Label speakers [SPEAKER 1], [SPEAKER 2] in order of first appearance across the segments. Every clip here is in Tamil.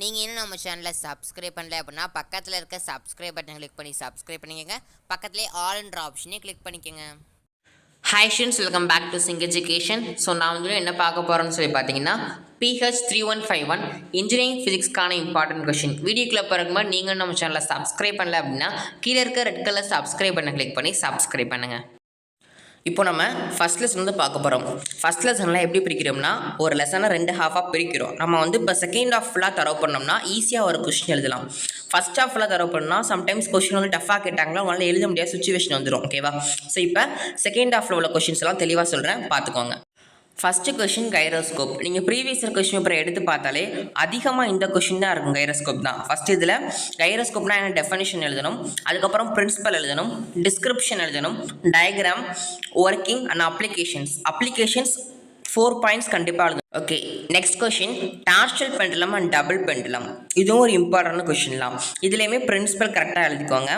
[SPEAKER 1] நீங்கள் இன்னும் நம்ம சேனலை சப்ஸ்கிரைப் பண்ணல அப்படின்னா பக்கத்தில் இருக்க சப்ஸ்கிரைப் பட்டனை கிளிக் பண்ணி சப்ஸ்கிரைப் பண்ணிக்கோங்க. பக்கத்துலேயே ஆல்ன்ற ஆப்ஷனே கிளிக் பண்ணிக்கோங்க.
[SPEAKER 2] Hi students, welcome back to சிங் எஜுகேஷன். ஸோ நான் வந்து என்ன பார்க்க போகிறேன்னு சொல்லி பார்த்தீங்கன்னா PH 3151 இன்ஜினியரிங் ஃபிசிக்ஸ்க்கான இம்பார்ட்டன்ட் கொஷின். வீடியோக்குள்ளே போகிறதுக்கு நீங்கள் நம்ம சேனலை சப்ஸ்கிரைப் பண்ணல அப்படின்னா கீழே இருக்க ரெட் கலர் சப்ஸ்கிரைப் பண்ண கிளிக் பண்ணி சப்ஸ்கிரைப் பண்ணுங்கள். இப்போ நம்ம ஃபஸ்ட் லெசன் வந்து பார்க்க போகிறோம். ஃபஸ்ட் லெசனில் எப்படி பிரிக்கிறோம்னா, ஒரு லெசனை 2 ஹாஃபாக பிரிக்கிறோம். நம்ம வந்து இப்போ செகண்ட் ஹாஃப் ஃபுல்லாக தரவு பண்ணோம்னா ஈஸியாக ஒரு கொஸ்டின் எழுதலாம். ஃபஸ்ட் ஹாஃப் ஃபுல்லாக தரவு பண்ணால் சம்டைம்ஸ் கொஸ்டின் வந்து டஃபாக கேட்டாங்களா உங்களால் எழுத முடியாத சுச்சுவேஷன் வந்துடும். ஓகேவா? ஸோ இப்போ செகண்ட் ஹாஃபில் உள்ள கொஸ்டின்ஸ் எல்லாம் தெளிவாக சொல்கிறேன், பார்த்துக்கோங்க. First question gyroscope. நீங்கள் ப்ரீவியஸ் இயர் கொஷின் பேப்பர் எடுத்து பார்த்தாலே அதிகமாக இந்த கொஷின் தான் இருக்கும். கைரோஸ்கோப் தான் ஃபஸ்ட். இதில் கைரோஸ்கோப்னா என்ன டெஃபனிஷன் எழுதணும், அதுக்கப்புறம் பிரின்சிபல் எழுதணும், டிஸ்கிரிப்ஷன் எழுதணும், diagram, working and applications 4 points கண்டிப்பாக எழுதணும். Okay, next question torsional pendulum and double pendulum. இதுவும் ஒரு இம்பார்ட்டன்ட் கொஷின்லாம். இதுலேயுமே பிரின்சிபல் கரெக்டாக எழுதிக்கோங்க.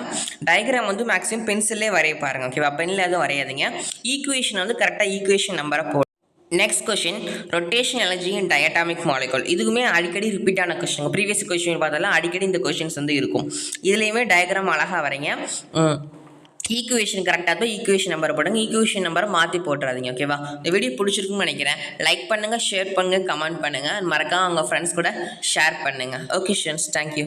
[SPEAKER 2] டயக்ராம் வந்து மேக்ஸிமம் பென்சிலே வரைய பாருங்க. ஓகேவா? பெண்ணில் எதுவும் வரையாதீங்க. ஈக்குவேஷன் வந்து கரெக்டாக ஈக்குவேஷன் நம்பரை போடும். Next question rotation energy and diatomic molecule. இதுக்குமே அடிக்கடி ரிப்பீட் ஆன கொஸ்டின். ப்ரீவியஸ் கொஸ்டின் பார்த்தாலும் அடிக்கடி இந்த கொஸ்டின்ஸ் வந்து இருக்கும். இதுலேயுமே டயக்ராம் அழகாக வரைங்க. ஈக்குவேஷன் கரெக்டாக தான் ஈக்குவேஷன் நம்பரை போடுங்க. ஈக்குவேஷன் நம்பரை மாற்றி போட்டுறாதீங்க. ஓகேவா? இந்த வீடியோ பிடிச்சிருக்குன்னு நினைக்கிறேன். லைக் பண்ணுங்கள், ஷேர் பண்ணுங்கள், கமெண்ட் பண்ணுங்கள், மறக்காம உங்கள் ஃப்ரெண்ட்ஸ் கூட ஷேர் பண்ணுங்கள். Okay students, thank you.